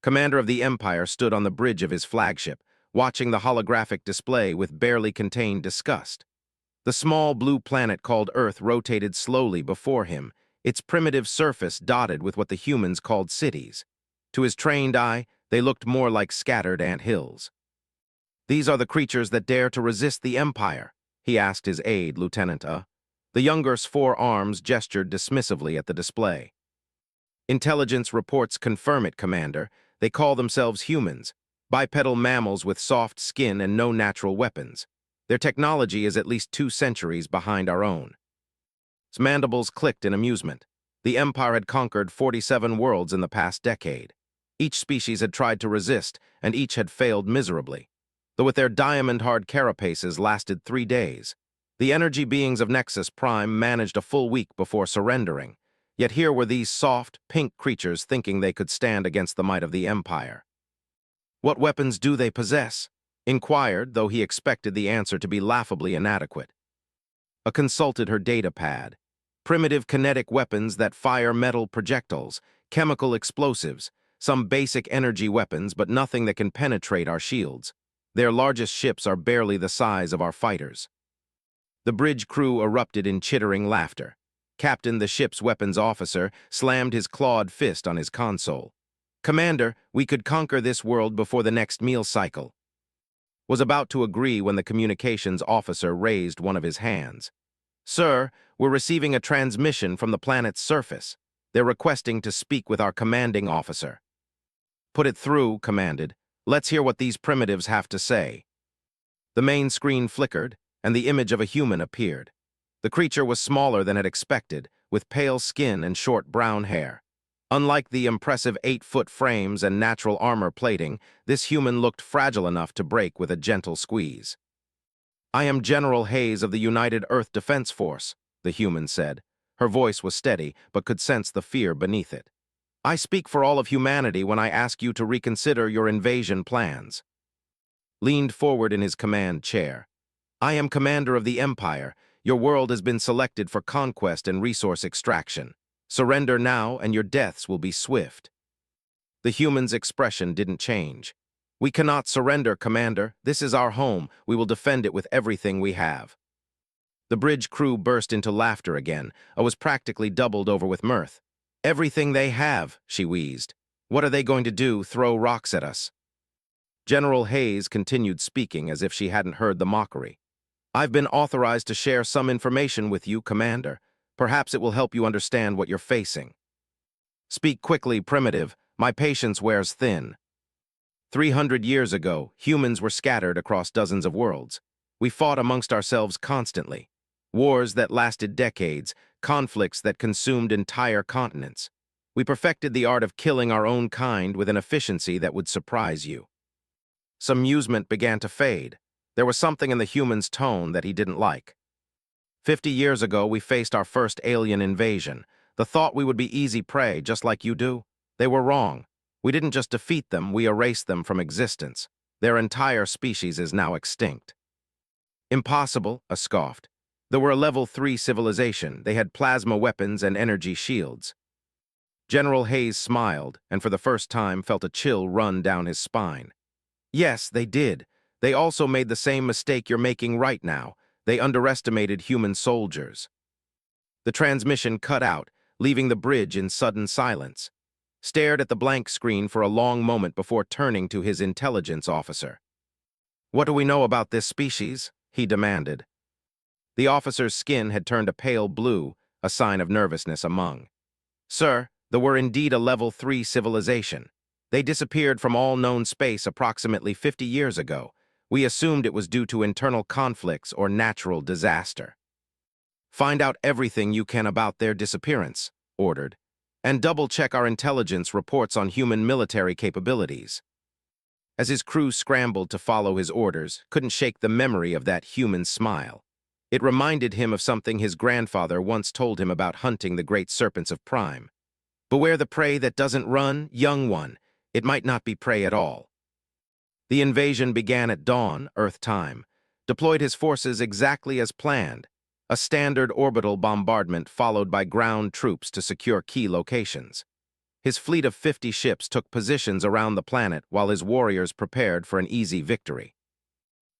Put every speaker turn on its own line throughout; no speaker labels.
Commander of the Empire stood on the bridge of his flagship, watching the holographic display with barely contained disgust. The small blue planet called Earth rotated slowly before him, its primitive surface dotted with what the humans called cities. To his trained eye, they looked more like scattered ant hills. "These are the creatures that dare to resist the Empire," he asked his aide, Lieutenant A. The younger's four arms gestured dismissively at the display. "Intelligence reports confirm it, Commander. They call themselves humans, bipedal mammals with soft skin and no natural weapons. Their technology is at least 2 centuries behind our own." His mandibles clicked in amusement. The Empire had conquered 47 worlds in the past decade. Each species had tried to resist, and each had failed miserably. Though with their diamond-hard carapaces lasted 3 days. The energy beings of Nexus Prime managed a full week before surrendering. Yet here were these soft, pink creatures thinking they could stand against the might of the Empire. "What weapons do they possess?" inquired, though he expected the answer to be laughably inadequate. A consulted her data pad. "Primitive kinetic weapons that fire metal projectiles, chemical explosives, some basic energy weapons, but nothing that can penetrate our shields. Their largest ships are barely the size of our fighters." The bridge crew erupted in chittering laughter. Captain, the ship's weapons officer, slammed his clawed fist on his console. "Commander, we could conquer this world before the next meal cycle." Was about to agree when the communications officer raised one of his hands. "Sir, we're receiving a transmission from the planet's surface. They're requesting to speak with our commanding officer." "Put it through," commanded. "Let's hear what these primitives have to say." The main screen flickered, and the image of a human appeared. The creature was smaller than had expected, with pale skin and short brown hair. Unlike the impressive 8-foot frames and natural armor plating, this human looked fragile enough to break with a gentle squeeze. "I am General Hayes of the United Earth Defense Force," the human said. Her voice was steady, but could sense the fear beneath it. "I speak for all of humanity when I ask you to reconsider your invasion plans." Leaned forward in his command chair. "I am Commander of the Empire. Your world has been selected for conquest and resource extraction. Surrender now, and your deaths will be swift." The human's expression didn't change. "We cannot surrender, Commander. This is our home. We will defend it with everything we have." The bridge crew burst into laughter again. I was practically doubled over with mirth. "Everything they have," she wheezed. "What are they going to do, throw rocks at us?" General Hayes continued speaking as if she hadn't heard the mockery. "I've been authorized to share some information with you, Commander. Perhaps it will help you understand what you're facing." "Speak quickly, primitive. My patience wears thin." 300 years ago, humans were scattered across dozens of worlds. We fought amongst ourselves constantly. Wars that lasted decades, conflicts that consumed entire continents. We perfected the art of killing our own kind with an efficiency that would surprise you. Some amusement began to fade. There was something in the human's tone that he didn't like. 50 years ago, we faced our first alien invasion. The thought we would be easy prey, just like you do? They were wrong. We didn't just defeat them, we erased them from existence. Their entire species is now extinct." "Impossible," I scoffed. "They were a level 3 civilization. They had plasma weapons and energy shields." General Hayes smiled, and for the first time felt a chill run down his spine. "Yes, they did. They also made the same mistake you're making right now. They underestimated human soldiers." The transmission cut out, leaving the bridge in sudden silence. Stared at the blank screen for a long moment before turning to his intelligence officer. "What do we know about this species?" he demanded. The officer's skin had turned a pale blue, a sign of nervousness among. "Sir, they were indeed a level 3 civilization. They disappeared from all known space approximately 50 years ago. We assumed it was due to internal conflicts or natural disaster." "Find out everything you can about their disappearance," ordered, "and double-check our intelligence reports on human military capabilities." As his crew scrambled to follow his orders, couldn't shake the memory of that human smile. It reminded him of something his grandfather once told him about hunting the great serpents of Prime. "Beware the prey that doesn't run, young one. It might not be prey at all." The invasion began at dawn, Earth time. Deployed his forces exactly as planned. A standard orbital bombardment followed by ground troops to secure key locations. His fleet of 50 ships took positions around the planet while his warriors prepared for an easy victory.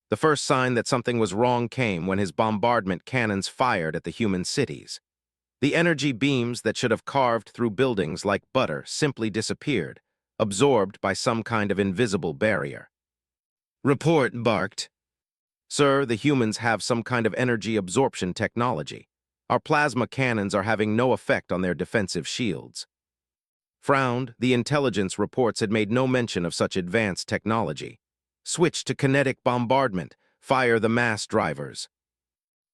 The first sign that something was wrong came when his bombardment cannons fired at the human cities. The energy beams that should have carved through buildings like butter simply disappeared, absorbed by some kind of invisible barrier. Report barked. Sir, the humans have some kind of energy absorption technology. Our plasma cannons are having no effect on their defensive shields. Frowned, the intelligence reports had made no mention of such advanced technology. Switch to kinetic bombardment. Fire the mass drivers.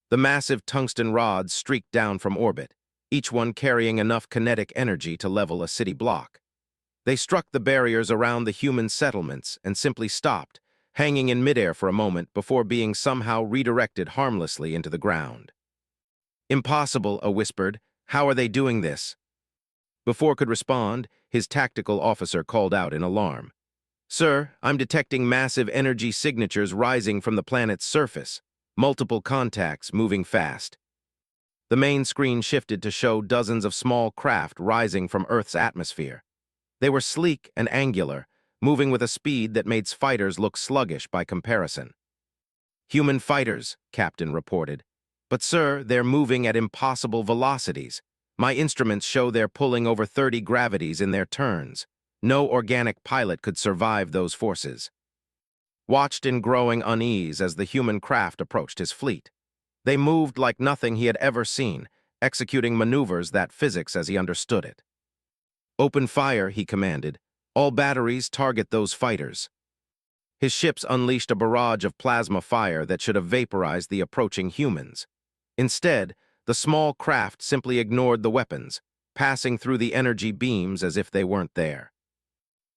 The massive tungsten rods streaked down from orbit, each one carrying enough kinetic energy to level a city block. They struck the barriers around the human settlements and simply stopped, hanging in midair for a moment before being somehow redirected harmlessly into the ground. Impossible, A whispered. How are they doing this? Before could respond, his tactical officer called out in alarm. Sir, I'm detecting massive energy signatures rising from the planet's surface. Multiple contacts moving fast. The main screen shifted to show dozens of small craft rising from Earth's atmosphere. They were sleek and angular, moving with a speed that made fighters look sluggish by comparison. Human fighters, Captain reported. But sir, they're moving at impossible velocities. My instruments show they're pulling over 30 gravities in their turns. No organic pilot could survive those forces. Watched in growing unease as the human craft approached his fleet. They moved like nothing he had ever seen, executing maneuvers that physics as he understood it. Open fire, he commanded. All batteries target those fighters. His ships unleashed a barrage of plasma fire that should have vaporized the approaching humans. Instead, the small craft simply ignored the weapons, passing through the energy beams as if they weren't there.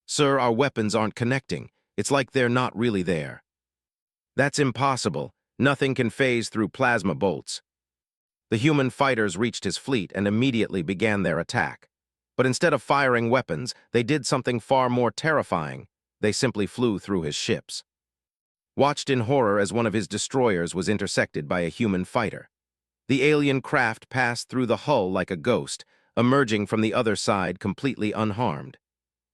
Sir, our weapons aren't connecting. It's like they're not really there. That's impossible. Nothing can phase through plasma bolts. The human fighters reached his fleet and immediately began their attack. But instead of firing weapons, they did something far more terrifying. They simply flew through his ships. Watched in horror as one of his destroyers was intersected by a human fighter. The alien craft passed through the hull like a ghost, emerging from the other side completely unharmed.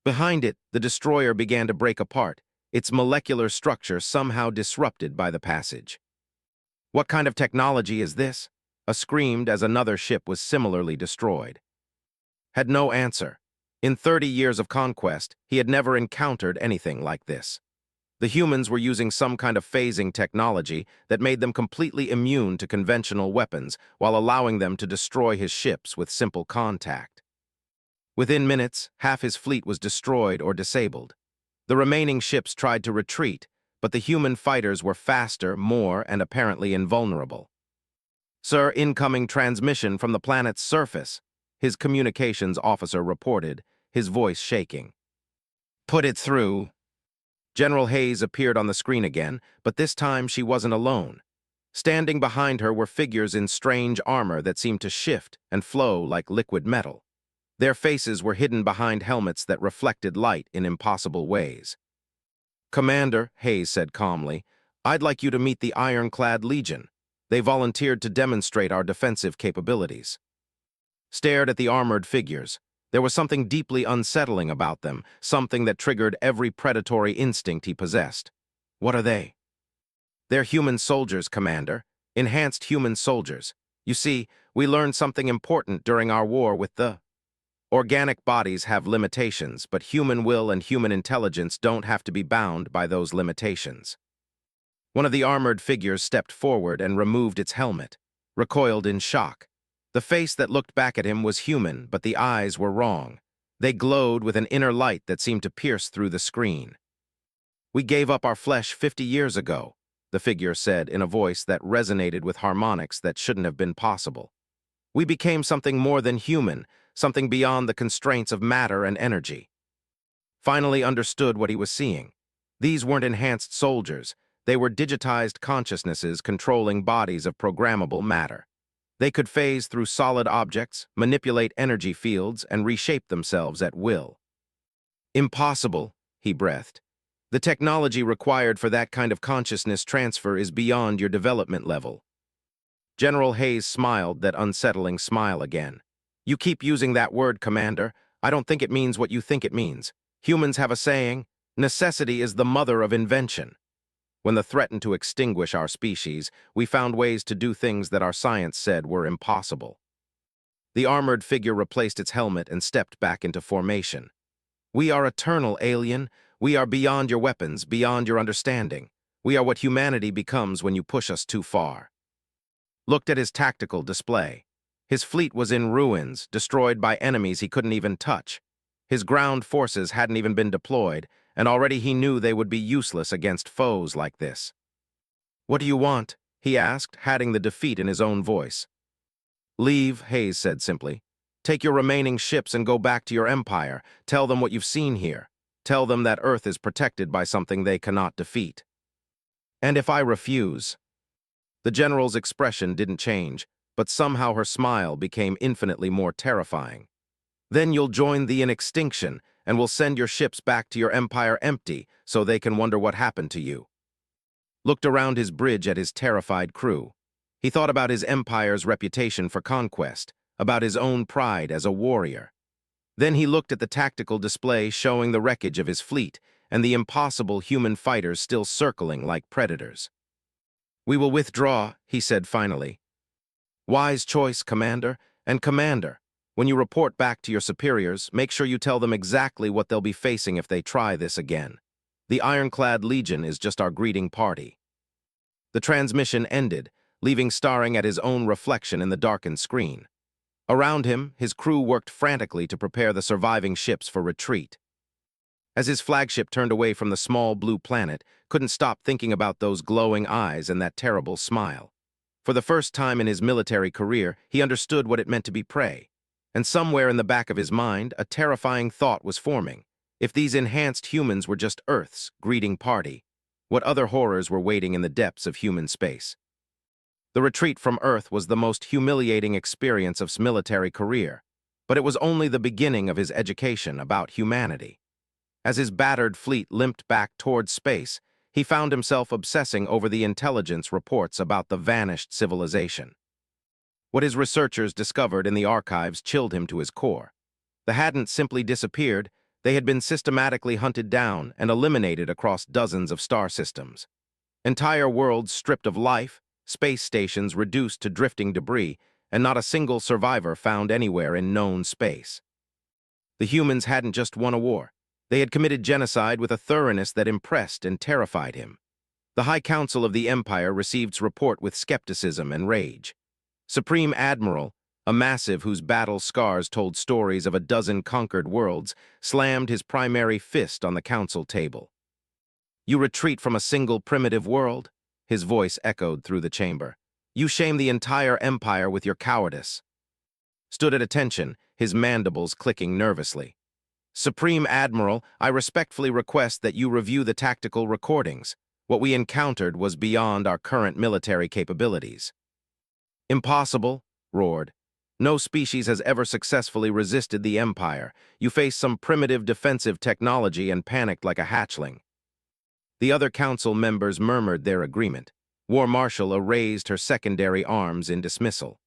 Behind it, the destroyer began to break apart, its molecular structure somehow disrupted by the passage. What kind of technology is this? A screamed as another ship was similarly destroyed. Had no answer. In 30 years of conquest, he had never encountered anything like this. The humans were using some kind of phasing technology that made them completely immune to conventional weapons while allowing them to destroy his ships with simple contact. Within minutes, half his fleet was destroyed or disabled. The remaining ships tried to retreat, but the human fighters were faster, more, and apparently invulnerable. Sir, incoming transmission from the planet's surface, his communications officer reported, his voice shaking. Put it through. General Hayes appeared on the screen again, but this time she wasn't alone. Standing behind her were figures in strange armor that seemed to shift and flow like liquid metal. Their faces were hidden behind helmets that reflected light in impossible ways. Commander, Hayes said calmly, I'd like you to meet the Ironclad Legion. They volunteered to demonstrate our defensive capabilities. Stared at the armored figures. There was something deeply unsettling about them, something that triggered every predatory instinct he possessed. What are they? They're human soldiers, Commander. Enhanced human soldiers. You see, we learned something important during our war with the... Organic bodies have limitations, but human will and human intelligence don't have to be bound by those limitations. One of the armored figures stepped forward and removed its helmet, recoiled in shock. The face that looked back at him was human, but the eyes were wrong. They glowed with an inner light that seemed to pierce through the screen. We gave up our flesh 50 years ago, the figure said in a voice that resonated with harmonics that shouldn't have been possible. We became something more than human, something beyond the constraints of matter and energy. Finally understood what he was seeing. These weren't enhanced soldiers. They were digitized consciousnesses controlling bodies of programmable matter. They could phase through solid objects, manipulate energy fields, and reshape themselves at will. Impossible, he breathed. The technology required for that kind of consciousness transfer is beyond your development level. General Hayes smiled that unsettling smile again. You keep using that word, Commander. I don't think it means what you think it means. Humans have a saying, necessity is the mother of invention. When they threatened to extinguish our species, we found ways to do things that our science said were impossible. The armored figure replaced its helmet and stepped back into formation. We are eternal, alien. We are beyond your weapons, beyond your understanding. We are what humanity becomes when you push us too far. Looked at his tactical display. His fleet was in ruins, destroyed by enemies he couldn't even touch. His ground forces hadn't even been deployed, and already he knew they would be useless against foes like this. "What do you want?" he asked, adding the defeat in his own voice. "Leave," Hayes said simply. "Take your remaining ships and go back to your empire. Tell them what you've seen here. Tell them that Earth is protected by something they cannot defeat." "And if I refuse?" The general's expression didn't change, but somehow her smile became infinitely more terrifying. "Then you'll join the in extinction, and we'll send your ships back to your empire empty, so they can wonder what happened to you." Looked around his bridge at his terrified crew. He thought about his empire's reputation for conquest, about his own pride as a warrior. Then he looked at the tactical display showing the wreckage of his fleet and the impossible human fighters still circling like predators. "We will withdraw," he said finally. "Wise choice, Commander. And Commander, when you report back to your superiors, make sure you tell them exactly what they'll be facing if they try this again. The Ironclad Legion is just our greeting party." The transmission ended, leaving staring at his own reflection in the darkened screen. Around him, his crew worked frantically to prepare the surviving ships for retreat. As his flagship turned away from the small blue planet, couldn't stop thinking about those glowing eyes and that terrible smile. For the first time in his military career, he understood what it meant to be prey. And somewhere in the back of his mind, a terrifying thought was forming. If these enhanced humans were just Earth's greeting party, what other horrors were waiting in the depths of human space? The retreat from Earth was the most humiliating experience of his military career, but it was only the beginning of his education about humanity. As his battered fleet limped back towards space, he found himself obsessing over the intelligence reports about the vanished civilization. What his researchers discovered in the archives chilled him to his core. They hadn't simply disappeared, they had been systematically hunted down and eliminated across dozens of star systems. Entire worlds stripped of life, space stations reduced to drifting debris, and not a single survivor found anywhere in known space. The humans hadn't just won a war. They had committed genocide with a thoroughness that impressed and terrified him. The High Council of the Empire received its report with skepticism and rage. Supreme Admiral, a massive whose battle scars told stories of a dozen conquered worlds, slammed his primary fist on the council table. "You retreat from a single primitive world?" His voice echoed through the chamber. "You shame the entire empire with your cowardice." Stood at attention, his mandibles clicking nervously. "Supreme Admiral, I respectfully request that you review the tactical recordings. What we encountered was beyond our current military capabilities." "Impossible," roared. "No species has ever successfully resisted the Empire. You face some primitive defensive technology and panicked like a hatchling." The other council members murmured their agreement. War Marshal raised her secondary arms in dismissal.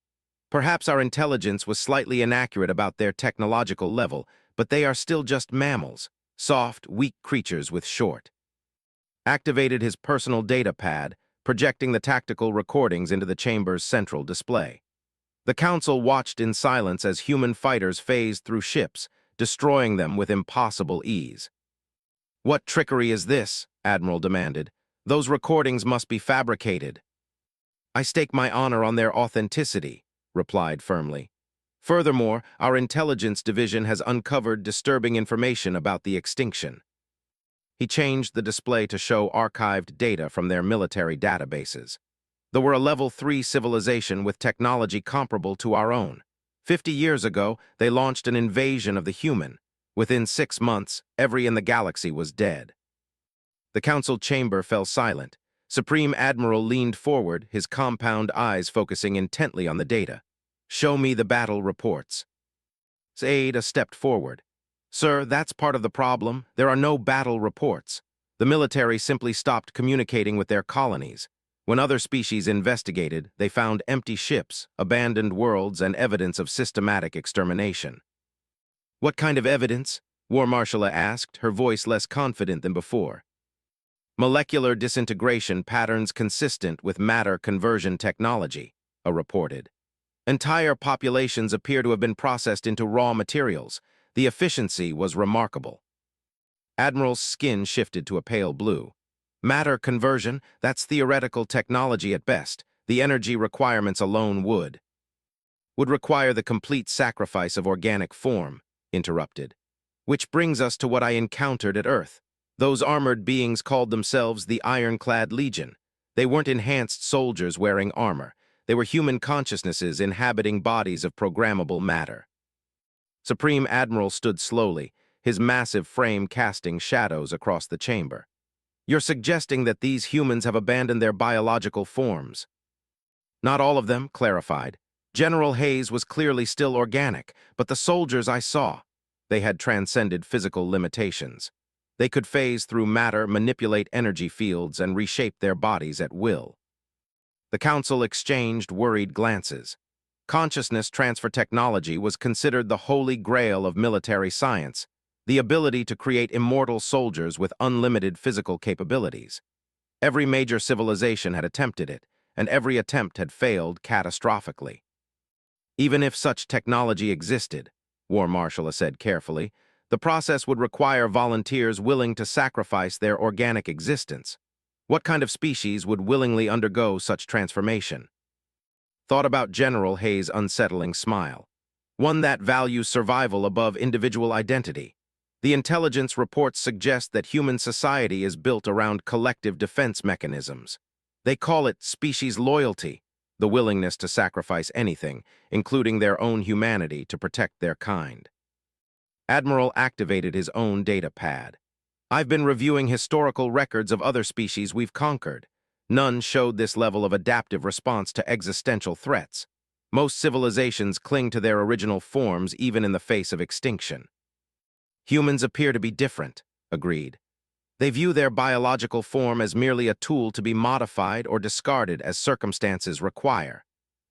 "Perhaps our intelligence was slightly inaccurate about their technological level, but they are still just mammals, soft, weak creatures with short." Activated his personal data pad, projecting the tactical recordings into the chamber's central display. The council watched in silence as human fighters phased through ships, destroying them with impossible ease. "What trickery is this?" Admiral demanded. "Those recordings must be fabricated." "I stake my honor on their authenticity," replied firmly. "Furthermore, our intelligence division has uncovered disturbing information about the extinction." He changed the display to show archived data from their military databases. They were a level 3 civilization with technology comparable to our own. 50 years ago, they launched an invasion of the human. Within 6 months, every in the galaxy was dead. The council chamber fell silent. Supreme Admiral leaned forward, his compound eyes focusing intently on the data. "Show me the battle reports." Ada stepped forward. "Sir, that's part of the problem. There are no battle reports. The military simply stopped communicating with their colonies. When other species investigated, they found empty ships, abandoned worlds, and evidence of systematic extermination." What kind of evidence? War Marshal asked, her voice less confident than before. Molecular disintegration patterns consistent with matter conversion technology, a reported. Entire populations appear to have been processed into raw materials. The efficiency was remarkable. Admiral's skin shifted to a pale blue. Matter conversion, that's theoretical technology at best. The energy requirements alone would require the complete sacrifice of organic form, interrupted. Which brings us to what I encountered at Earth. Those armored beings called themselves the Ironclad Legion. They weren't enhanced soldiers wearing armor. They were human consciousnesses inhabiting bodies of programmable matter. Supreme Admiral stood slowly, his massive frame casting shadows across the chamber. You're suggesting that these humans have abandoned their biological forms. Not all of them, clarified. General Hayes was clearly still organic, but the soldiers I saw, they had transcended physical limitations. They could phase through matter, manipulate energy fields, and reshape their bodies at will. The Council exchanged worried glances. Consciousness transfer technology was considered the holy grail of military science, the ability to create immortal soldiers with unlimited physical capabilities. Every major civilization had attempted it, and every attempt had failed catastrophically. Even if such technology existed, War Marshal said carefully, the process would require volunteers willing to sacrifice their organic existence. What kind of species would willingly undergo such transformation? Thought about General Hayes' unsettling smile. One that values survival above individual identity. The intelligence reports suggest that human society is built around collective defense mechanisms. They call it species loyalty, the willingness to sacrifice anything, including their own humanity, to protect their kind. Admiral activated his own data pad. I've been reviewing historical records of other species we've conquered. None showed this level of adaptive response to existential threats. Most civilizations cling to their original forms even in the face of extinction. Humans appear to be different, agreed. They view their biological form as merely a tool to be modified or discarded as circumstances require.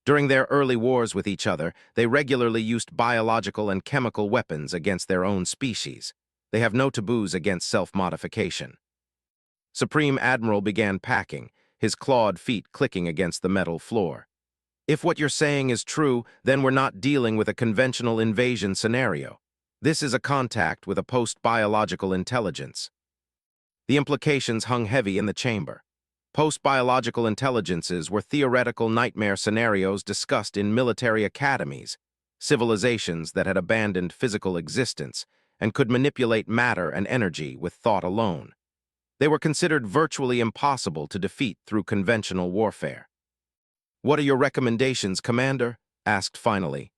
During their early wars with each other, they regularly used biological and chemical weapons against their own species. They have no taboos against self-modification. Supreme Admiral began packing, his clawed feet clicking against the metal floor. If what you're saying is true, then we're not dealing with a conventional invasion scenario. This is a contact with a post-biological intelligence. The implications hung heavy in the chamber. Post-biological intelligences were theoretical nightmare scenarios discussed in military academies, civilizations that had abandoned physical existence and could manipulate matter and energy with thought alone. They were considered virtually impossible to defeat through conventional warfare. "What are your recommendations, Commander?" asked finally.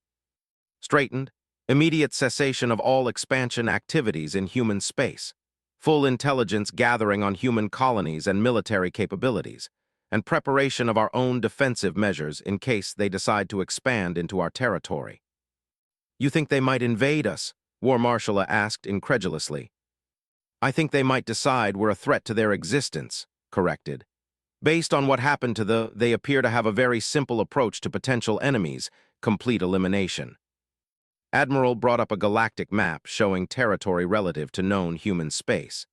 Straightened, immediate cessation of all expansion activities in human space, full intelligence gathering on human colonies and military capabilities, and preparation of our own defensive measures in case they decide to expand into our territory. "You think they might invade us?" War Marshal asked incredulously. "I think they might decide we're a threat to their existence," corrected. "Based on what happened to they appear to have a very simple approach to potential enemies, complete elimination." Admiral brought up a galactic map showing territory relative to known human space.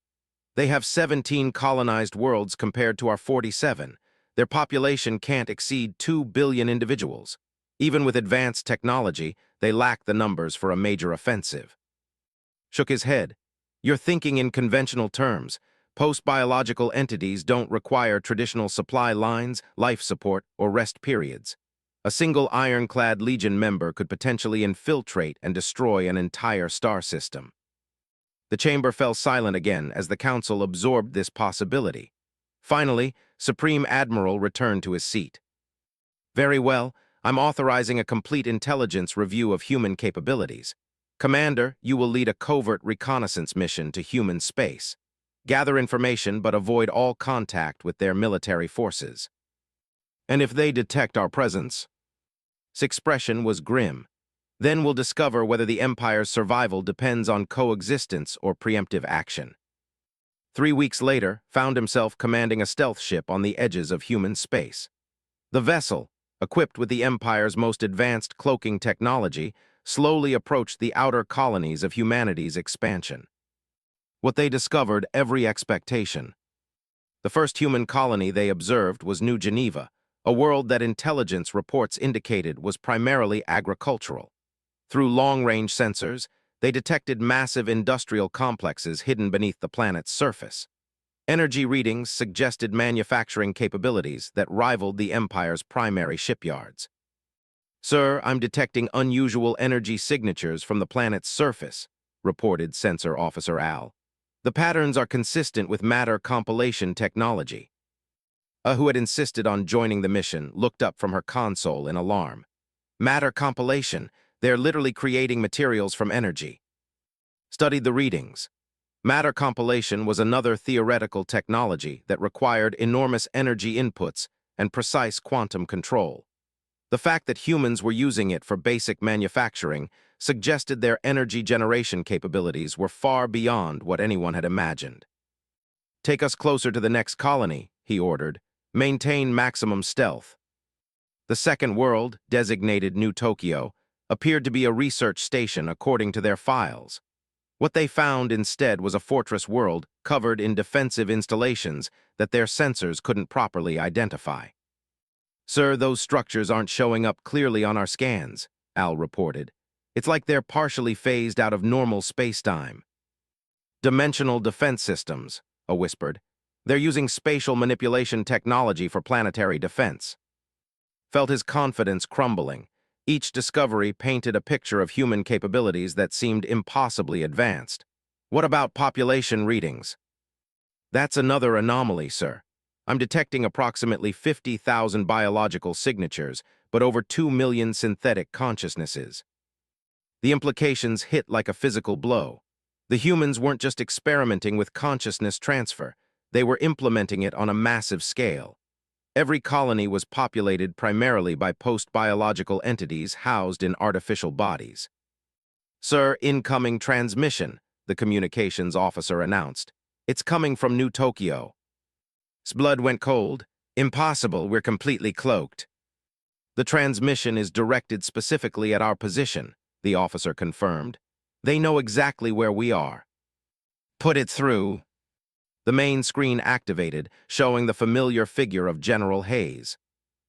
"They have 17 colonized worlds compared to our 47. Their population can't exceed 2 billion individuals. Even with advanced technology, they lack the numbers for a major offensive." Shook his head. "You're thinking in conventional terms. Post-biological entities don't require traditional supply lines, life support, or rest periods. A single Ironclad Legion member could potentially infiltrate and destroy an entire star system." The chamber fell silent again as the Council absorbed this possibility. Finally, Supreme Admiral returned to his seat. "Very well, I'm authorizing a complete intelligence review of human capabilities. Commander, you will lead a covert reconnaissance mission to human space. Gather information but avoid all contact with their military forces. And if they detect our presence?" His expression was grim. "Then we'll discover whether the Empire's survival depends on coexistence or preemptive action." 3 weeks later, found himself commanding a stealth ship on the edges of human space. The vessel, equipped with the Empire's most advanced cloaking technology, slowly approached the outer colonies of humanity's expansion. What they discovered every expectation. The first human colony they observed was New Geneva, a world that intelligence reports indicated was primarily agricultural. Through long-range sensors, they detected massive industrial complexes hidden beneath the planet's surface. Energy readings suggested manufacturing capabilities that rivaled the Empire's primary shipyards. "Sir, I'm detecting unusual energy signatures from the planet's surface," reported Sensor Officer Al. "The patterns are consistent with matter compilation technology." Who had insisted on joining the mission, looked up from her console in alarm. "Matter compilation? They're literally creating materials from energy." Studied the readings. Matter compilation was another theoretical technology that required enormous energy inputs and precise quantum control. The fact that humans were using it for basic manufacturing suggested their energy generation capabilities were far beyond what anyone had imagined. "Take us closer to the next colony," he ordered. "Maintain maximum stealth." The second world, designated New Tokyo, appeared to be a research station according to their files. What they found instead was a fortress world covered in defensive installations that their sensors couldn't properly identify. "Sir, those structures aren't showing up clearly on our scans," Al reported. "It's like they're partially phased out of normal space-time." "Dimensional defense systems," A whispered. "They're using spatial manipulation technology for planetary defense." Felt his confidence crumbling. Each discovery painted a picture of human capabilities that seemed impossibly advanced. "What about population readings?" "That's another anomaly, sir. I'm detecting approximately 50,000 biological signatures, but over 2 million synthetic consciousnesses." The implications hit like a physical blow. The humans weren't just experimenting with consciousness transfer, they were implementing it on a massive scale. Every colony was populated primarily by post-biological entities housed in artificial bodies. "Sir, incoming transmission," the communications officer announced. "It's coming from New Tokyo." His blood went cold. "Impossible, we're completely cloaked." "The transmission is directed specifically at our position," the officer confirmed. "They know exactly where we are." "Put it through." The main screen activated, showing the familiar figure of General Hayes.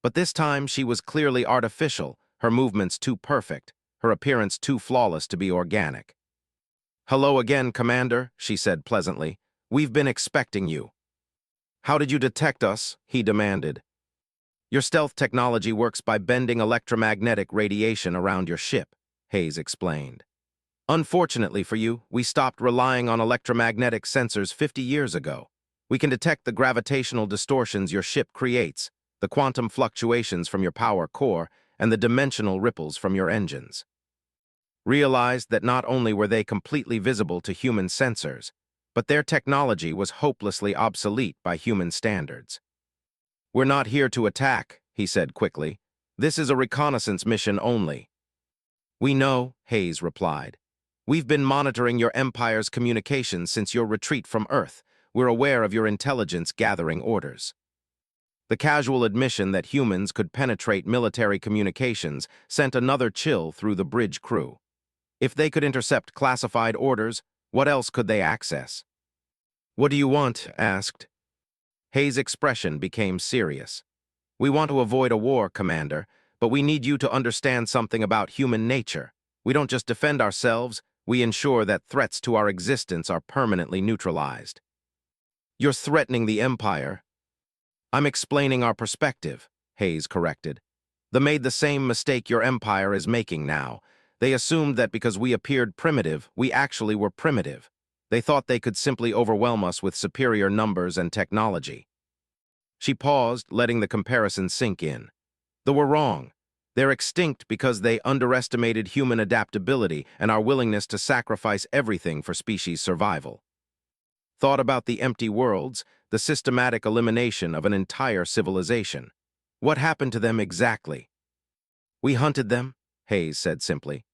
But this time she was clearly artificial, her movements too perfect, her appearance too flawless to be organic. "Hello again, Commander," she said pleasantly. "We've been expecting you." "How did you detect us?" he demanded. "Your stealth technology works by bending electromagnetic radiation around your ship," Hayes explained. "Unfortunately for you, we stopped relying on electromagnetic sensors 50 years ago. We can detect the gravitational distortions your ship creates, the quantum fluctuations from your power core, and the dimensional ripples from your engines." Realized that not only were they completely visible to human sensors, but their technology was hopelessly obsolete by human standards. "We're not here to attack," he said quickly. "This is a reconnaissance mission only." "We know," Hayes replied. "We've been monitoring your Empire's communications since your retreat from Earth. We're aware of your intelligence gathering orders." The casual admission that humans could penetrate military communications sent another chill through the bridge crew. If they could intercept classified orders, what else could they access? "What do you want?" asked. Hayes' expression became serious. "We want to avoid a war, Commander, but we need you to understand something about human nature. We don't just defend ourselves, we ensure that threats to our existence are permanently neutralized." "You're threatening the Empire." "I'm explaining our perspective," Hayes corrected. "They made the same mistake your Empire is making now. They assumed that because we appeared primitive, we actually were primitive. They thought they could simply overwhelm us with superior numbers and technology." She paused, letting the comparison sink in. "They were wrong. They're extinct because they underestimated human adaptability and our willingness to sacrifice everything for species survival." Thought about the empty worlds, the systematic elimination of an entire civilization. What happened to them exactly? "We hunted them," Hayes said simply.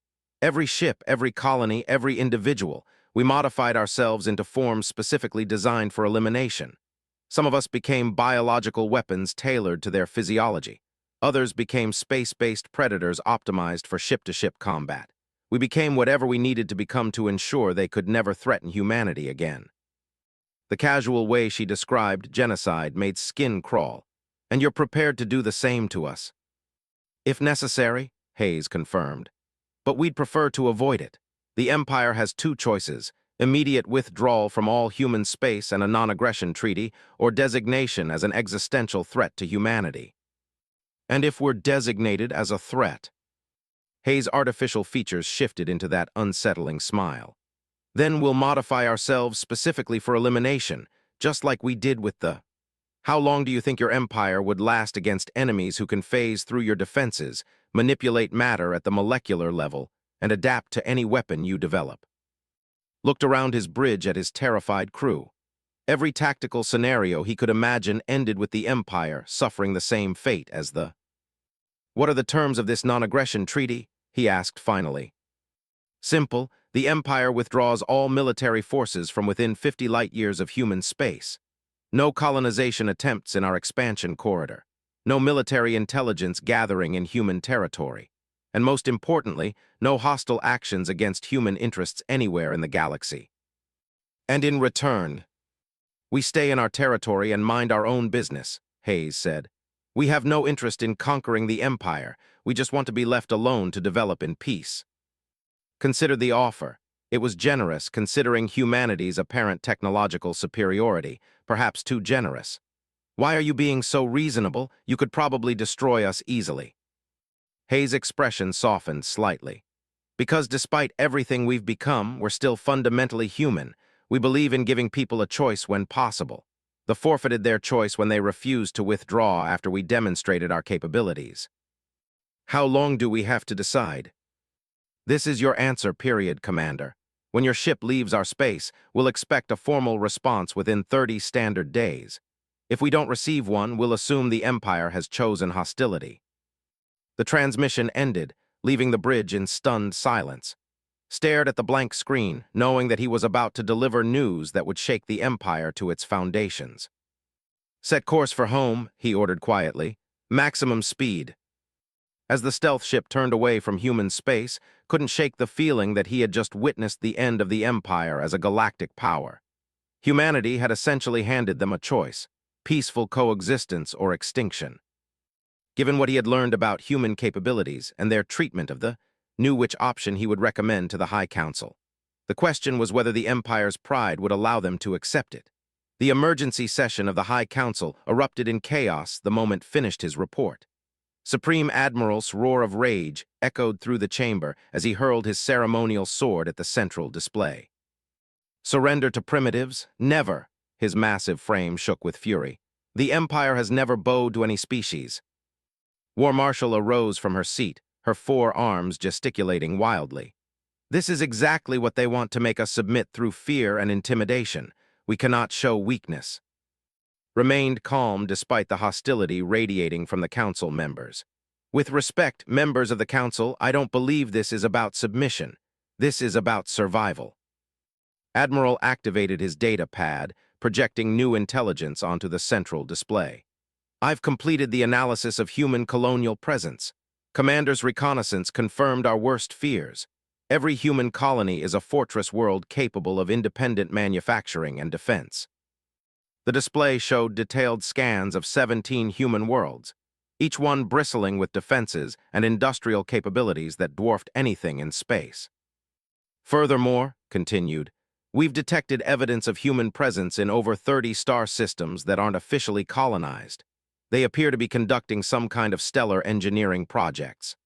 "Every ship, every colony, every individual. We modified ourselves into forms specifically designed for elimination. Some of us became biological weapons tailored to their physiology. Others became space-based predators optimized for ship-to-ship combat. We became whatever we needed to become to ensure they could never threaten humanity again. The casual way she described genocide made skin crawl. And you're prepared to do the same to us. If necessary, Hayes confirmed. But we'd prefer to avoid it. The Empire has two choices: immediate withdrawal from all human space and a non-aggression treaty, or designation as an existential threat to humanity. And if we're designated as a threat? Hayes' artificial features shifted into that unsettling smile. Then we'll modify ourselves specifically for elimination, just like we did with the... How long do you think your empire would last against enemies who can phase through your defenses, manipulate matter at the molecular level, and adapt to any weapon you develop? Looked around his bridge at his terrified crew. Every tactical scenario he could imagine ended with the Empire suffering the same fate as the... What are the terms of this non-aggression treaty? He asked finally. Simple. The Empire withdraws all military forces from within 50 light-years of human space. No colonization attempts in our expansion corridor. No military intelligence gathering in human territory. And most importantly, no hostile actions against human interests anywhere in the galaxy. And in return, we stay in our territory and mind our own business, Hayes said. We have no interest in conquering the Empire. We just want to be left alone to develop in peace. Consider the offer. It was generous considering humanity's apparent technological superiority, perhaps too generous. Why are you being so reasonable? You could probably destroy us easily. Hayes' expression softened slightly. Because despite everything we've become, we're still fundamentally human. We believe in giving people a choice when possible. They forfeited their choice when they refused to withdraw after we demonstrated our capabilities. How long do we have to decide? This is your answer, period, Commander. When your ship leaves our space, we'll expect a formal response within 30 standard days. If we don't receive one, we'll assume the Empire has chosen hostility. The transmission ended, leaving the bridge in stunned silence. Stared at the blank screen, knowing that he was about to deliver news that would shake the Empire to its foundations. Set course for home, he ordered quietly. Maximum speed. As the stealth ship turned away from human space, couldn't shake the feeling that he had just witnessed the end of the Empire as a galactic power. Humanity had essentially handed them a choice: peaceful coexistence or extinction. Given what he had learned about human capabilities and their treatment of the, knew which option he would recommend to the High Council. The question was whether the Empire's pride would allow them to accept it. The emergency session of the High Council erupted in chaos the moment finished his report. Supreme Admiral's roar of rage echoed through the chamber as he hurled his ceremonial sword at the central display. Surrender to primitives? Never! His massive frame shook with fury. The Empire has never bowed to any species. War Marshal arose from her seat, her 4 arms gesticulating wildly. This is exactly what they want to make us submit through fear and intimidation. We cannot show weakness. Remained calm despite the hostility radiating from the council members. With respect, members of the council, I don't believe this is about submission. This is about survival. Admiral activated his data pad, projecting new intelligence onto the central display. I've completed the analysis of human colonial presence. Commander's reconnaissance confirmed our worst fears. Every human colony is a fortress world capable of independent manufacturing and defense. The display showed detailed scans of 17 human worlds, each one bristling with defenses and industrial capabilities that dwarfed anything in space. Furthermore, continued, we've detected evidence of human presence in over 30 star systems that aren't officially colonized. They appear to be conducting some kind of stellar engineering projects.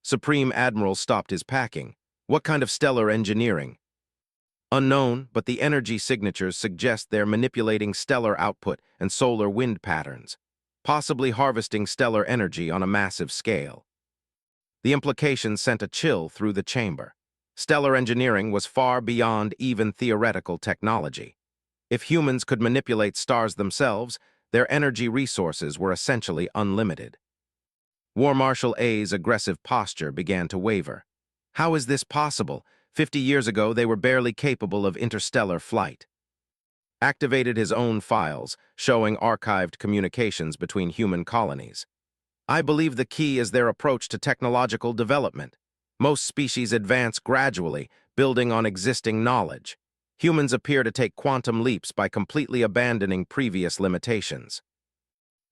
Supreme Admiral stopped his packing. What kind of stellar engineering? Unknown, but the energy signatures suggest they're manipulating stellar output and solar wind patterns, possibly harvesting stellar energy on a massive scale. The implication sent a chill through the chamber. Stellar engineering was far beyond even theoretical technology. If humans could manipulate stars themselves, their energy resources were essentially unlimited. War Marshal A's aggressive posture began to waver. How is this possible? 50 years ago, they were barely capable of interstellar flight. Activated his own files, showing archived communications between human colonies. I believe the key is their approach to technological development. Most species advance gradually, building on existing knowledge. Humans appear to take quantum leaps by completely abandoning previous limitations.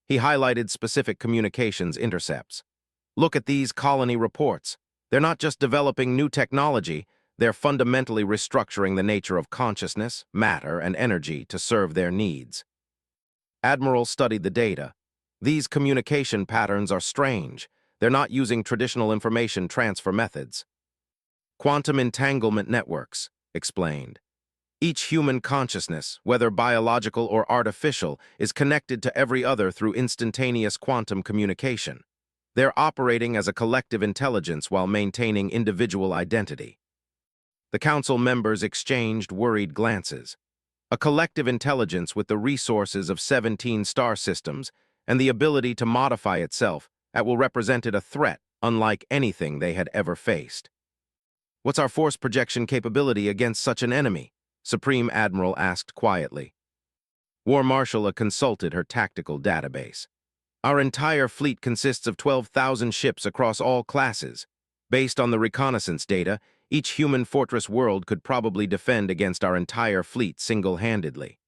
He highlighted specific communications intercepts. Look at these colony reports. They're not just developing new technology, they're fundamentally restructuring the nature of consciousness, matter, and energy to serve their needs. Admiral studied the data. These communication patterns are strange. They're not using traditional information transfer methods. Quantum entanglement networks, explained. Each human consciousness, whether biological or artificial, is connected to every other through instantaneous quantum communication. They're operating as a collective intelligence while maintaining individual identity. The council members exchanged worried glances. A collective intelligence with the resources of 17 star systems and the ability to modify itself that will represent a threat unlike anything they had ever faced. What's our force projection capability against such an enemy? Supreme Admiral asked quietly. War Marshal consulted her tactical database. Our entire fleet consists of 12,000 ships across all classes. Based on the reconnaissance data, each human fortress world could probably defend against our entire fleet single-handedly.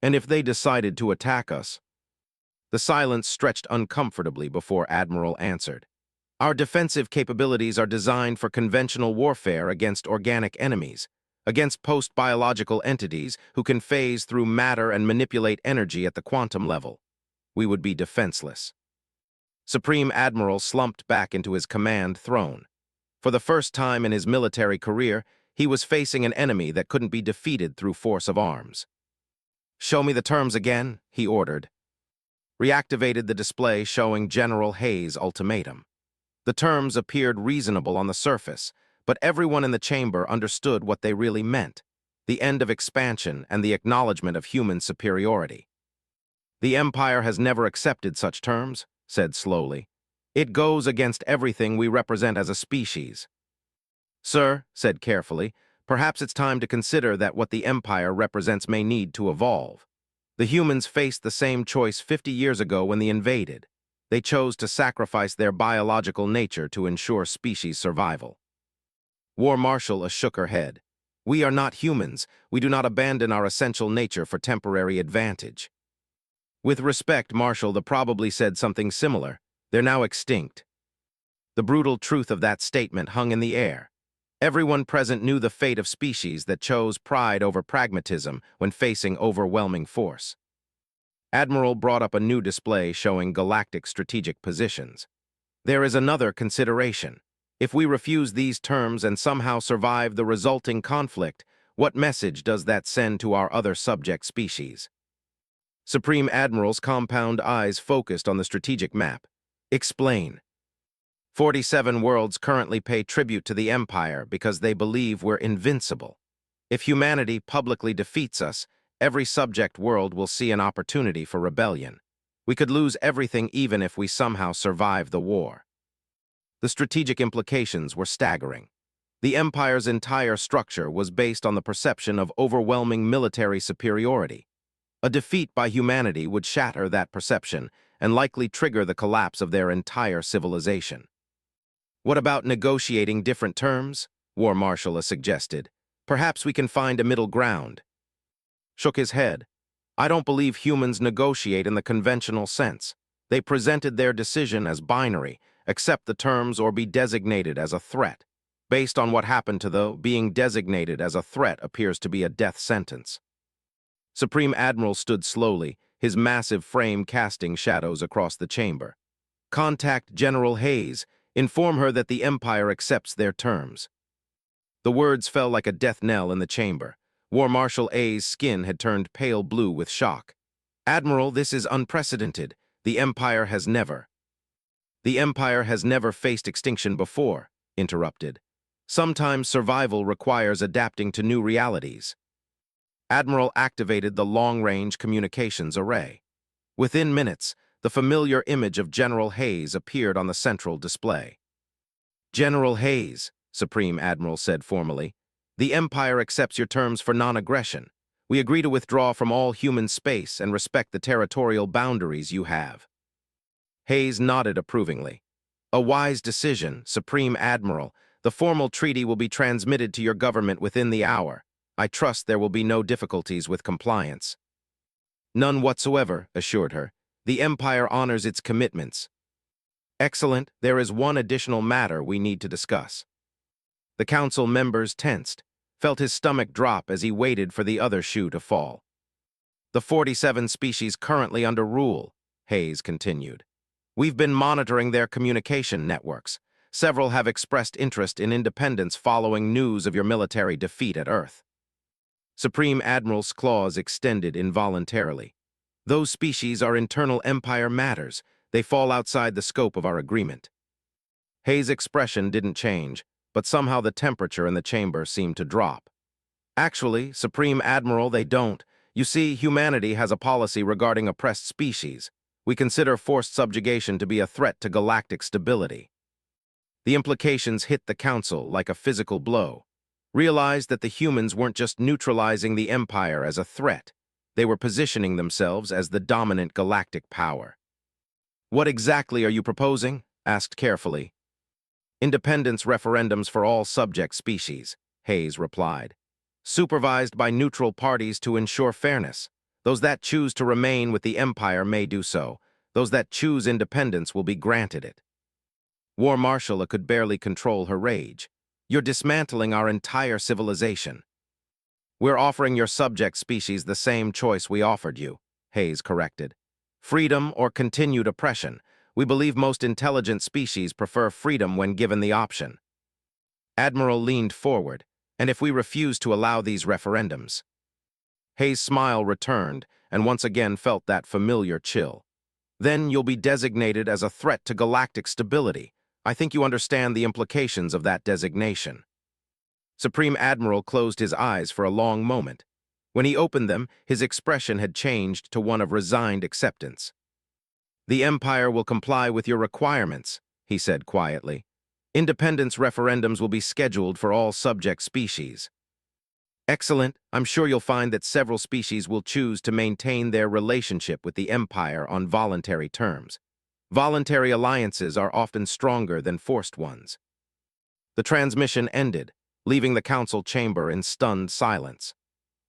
And if they decided to attack us? The silence stretched uncomfortably before Admiral answered. Our defensive capabilities are designed for conventional warfare against organic enemies, against post-biological entities who can phase through matter and manipulate energy at the quantum level. We would be defenseless. Supreme Admiral slumped back into his command throne. For the first time in his military career, he was facing an enemy that couldn't be defeated through force of arms. "Show me the terms again," he ordered. Reactivated the display showing General Hayes' ultimatum. The terms appeared reasonable on the surface, but everyone in the chamber understood what they really meant: the end of expansion and the acknowledgement of human superiority. "The Empire has never accepted such terms," said slowly. "It goes against everything we represent as a species." "Sir," said carefully, "perhaps it's time to consider that what the Empire represents may need to evolve. The humans faced the same choice 50 years ago when they invaded. They chose to sacrifice their biological nature to ensure species survival." War Marshal shook her head. "We are not humans. We do not abandon our essential nature for temporary advantage." With respect, Marshal probably said something similar. They're now extinct. The brutal truth of that statement hung in the air. Everyone present knew the fate of species that chose pride over pragmatism when facing overwhelming force. Admiral brought up a new display showing galactic strategic positions. "There is another consideration. If we refuse these terms and somehow survive the resulting conflict, what message does that send to our other subject species?" Supreme Admiral's compound eyes focused on the strategic map. "Explain." 47 worlds currently pay tribute to the Empire because they believe we're invincible. If humanity publicly defeats us, every subject world will see an opportunity for rebellion. We could lose everything even if we somehow survive the war. The strategic implications were staggering. The Empire's entire structure was based on the perception of overwhelming military superiority. A defeat by humanity would shatter that perception and likely trigger the collapse of their entire civilization. "What about negotiating different terms?" War Marshal suggested. "Perhaps we can find a middle ground." Shook his head. "I don't believe humans negotiate in the conventional sense. They presented their decision as binary: accept the terms or be designated as a threat. Based on what happened to being designated as a threat appears to be a death sentence." Supreme Admiral stood slowly, his massive frame casting shadows across the chamber. "Contact General Hayes. Inform her that the Empire accepts their terms." The words fell like a death knell in the chamber. War Marshal A's skin had turned pale blue with shock. "Admiral, this is unprecedented. The Empire has never faced extinction before," interrupted. "Sometimes survival requires adapting to new realities." Admiral activated the long-range communications array. Within minutes, the familiar image of General Hayes appeared on the central display. "General Hayes," Supreme Admiral said formally, "the Empire accepts your terms for non-aggression. We agree to withdraw from all human space and respect the territorial boundaries you have." Hayes nodded approvingly. "A wise decision, Supreme Admiral. The formal treaty will be transmitted to your government within the hour. I trust there will be no difficulties with compliance." "None whatsoever," assured her. "The Empire honors its commitments." "Excellent. There is one additional matter we need to discuss." The council members tensed, felt his stomach drop as he waited for the other shoe to fall. "The 47 species currently under rule," Hayes continued. "We've been monitoring their communication networks. Several have expressed interest in independence following news of your military defeat at Earth." Supreme Admiral's claws extended involuntarily. "Those species are internal Empire matters. They fall outside the scope of our agreement." Hayes' expression didn't change, but somehow the temperature in the chamber seemed to drop. "Actually, Supreme Admiral, they don't. You see, humanity has a policy regarding oppressed species. We consider forced subjugation to be a threat to galactic stability." The implications hit the Council like a physical blow. Realized that the humans weren't just neutralizing the Empire as a threat. They were positioning themselves as the dominant galactic power. "What exactly are you proposing?" asked carefully. "Independence referendums for all subject species," Hayes replied. "Supervised by neutral parties to ensure fairness. Those that choose to remain with the Empire may do so. Those that choose independence will be granted it." War Marshal could barely control her rage. "You're dismantling our entire civilization." "We're offering your subject species the same choice we offered you," Hayes corrected. "Freedom or continued oppression. We believe most intelligent species prefer freedom when given the option." Admiral leaned forward. "And if we refuse to allow these referendums?" Hayes' smile returned, and once again felt that familiar chill. "Then you'll be designated as a threat to galactic stability. I think you understand the implications of that designation." Supreme Admiral closed his eyes for a long moment. When he opened them, his expression had changed to one of resigned acceptance. "The Empire will comply with your requirements," he said quietly. "Independence referendums will be scheduled for all subject species." "Excellent. I'm sure you'll find that several species will choose to maintain their relationship with the Empire on voluntary terms. Voluntary alliances are often stronger than forced ones." The transmission ended, leaving the council chamber in stunned silence.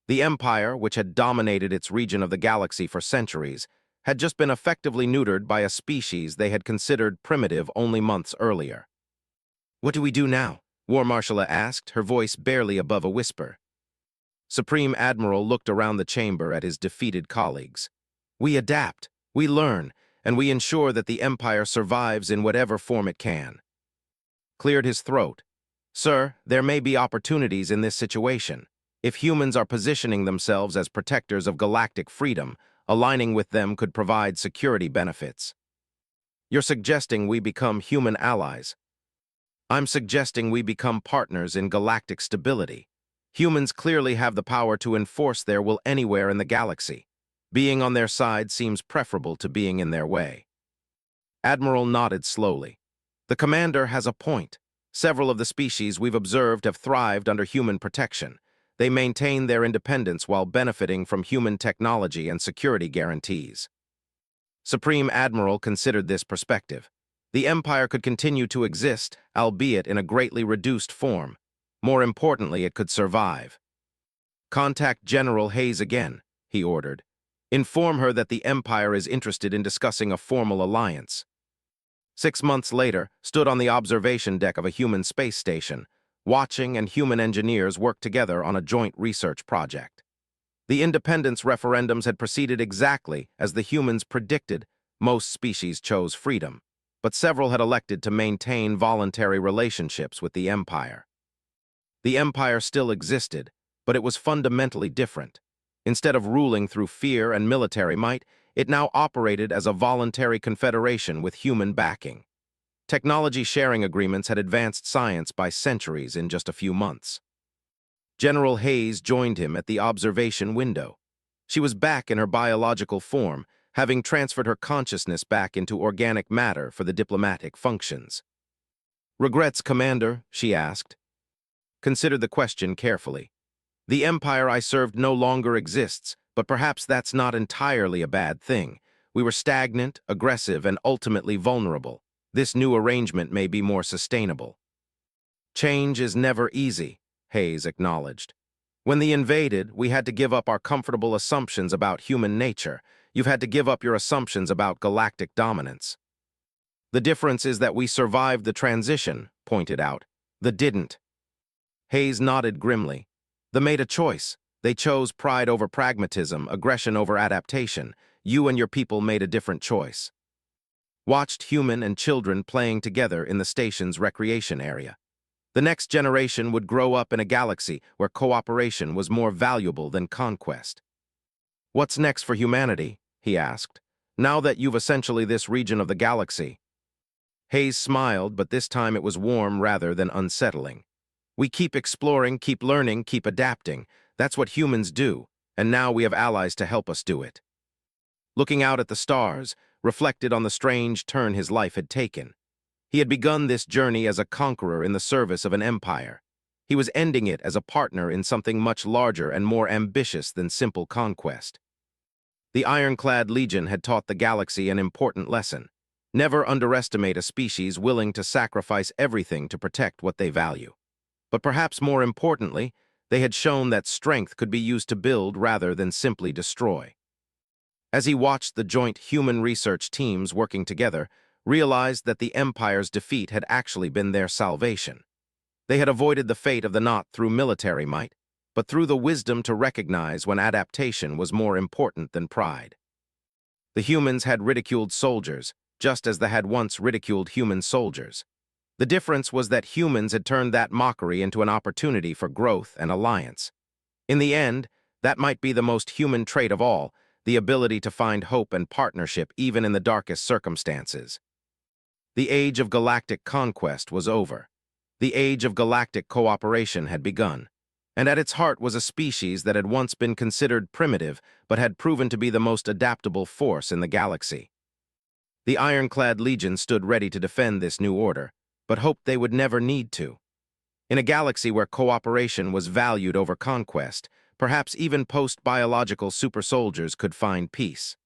The Empire, which had dominated its region of the galaxy for centuries, had just been effectively neutered by a species they had considered primitive only months earlier. "What do we do now?" War Marshal asked, her voice barely above a whisper. Supreme Admiral looked around the chamber at his defeated colleagues. "We adapt, we learn, and we ensure that the Empire survives in whatever form it can." Cleared his throat. "Sir, there may be opportunities in this situation. If humans are positioning themselves as protectors of galactic freedom, aligning with them could provide security benefits." "You're suggesting we become human allies." "I'm suggesting we become partners in galactic stability. Humans clearly have the power to enforce their will anywhere in the galaxy. Being on their side seems preferable to being in their way." Admiral nodded slowly. "The commander has a point. Several of the species we've observed have thrived under human protection. They maintain their independence while benefiting from human technology and security guarantees." Supreme Admiral considered this perspective. The Empire could continue to exist, albeit in a greatly reduced form. More importantly, it could survive. "Contact General Hayes again," he ordered. "Inform her that the Empire is interested in discussing a formal alliance." 6 months later, stood on the observation deck of a human space station, watching and human engineers work together on a joint research project. The independence referendums had proceeded exactly as the humans predicted. Most species chose freedom, but several had elected to maintain voluntary relationships with the Empire. The Empire still existed, but it was fundamentally different. Instead of ruling through fear and military might, it now operated as a voluntary confederation with human backing. Technology sharing agreements had advanced science by centuries in just a few months. General Hayes joined him at the observation window. She was back in her biological form, having transferred her consciousness back into organic matter for the diplomatic functions. "Regrets, Commander?" she asked. Considered the question carefully. "The Empire I served no longer exists, but perhaps that's not entirely a bad thing. We were stagnant, aggressive, and ultimately vulnerable. This new arrangement may be more sustainable." Change is never easy, Hayes acknowledged. When they invaded, we had to give up our comfortable assumptions about human nature. You've had to give up your assumptions about galactic dominance. The difference is that we survived the transition, pointed out. The didn't. Hayes nodded grimly. They made a choice. They chose pride over pragmatism, aggression over adaptation. You and your people made a different choice. Watched human and children playing together in the station's recreation area. The next generation would grow up in a galaxy where cooperation was more valuable than conquest. What's next for humanity? He asked. Now that you've essentially this region of the galaxy. Hayes smiled, but this time it was warm rather than unsettling. We keep exploring, keep learning, keep adapting. That's what humans do, and now we have allies to help us do it. Looking out at the stars, reflected on the strange turn his life had taken. He had begun this journey as a conqueror in the service of an empire. He was ending it as a partner in something much larger and more ambitious than simple conquest. The Ironclad Legion had taught the galaxy an important lesson. Never underestimate a species willing to sacrifice everything to protect what they value. But perhaps more importantly, they had shown that strength could be used to build rather than simply destroy. As he watched the joint human research teams working together, realized that the Empire's defeat had actually been their salvation. They had avoided the fate of the Knot through military might, but through the wisdom to recognize when adaptation was more important than pride. The humans had ridiculed soldiers, just as they had once ridiculed human soldiers. The difference was that humans had turned that mockery into an opportunity for growth and alliance. In the end, that might be the most human trait of all, the ability to find hope and partnership even in the darkest circumstances. The age of galactic conquest was over. The age of galactic cooperation had begun. And at its heart was a species that had once been considered primitive but had proven to be the most adaptable force in the galaxy. The Ironclad Legion stood ready to defend this new order, but hoped they would never need to. In a galaxy where cooperation was valued over conquest, perhaps even post-biological super soldiers could find peace.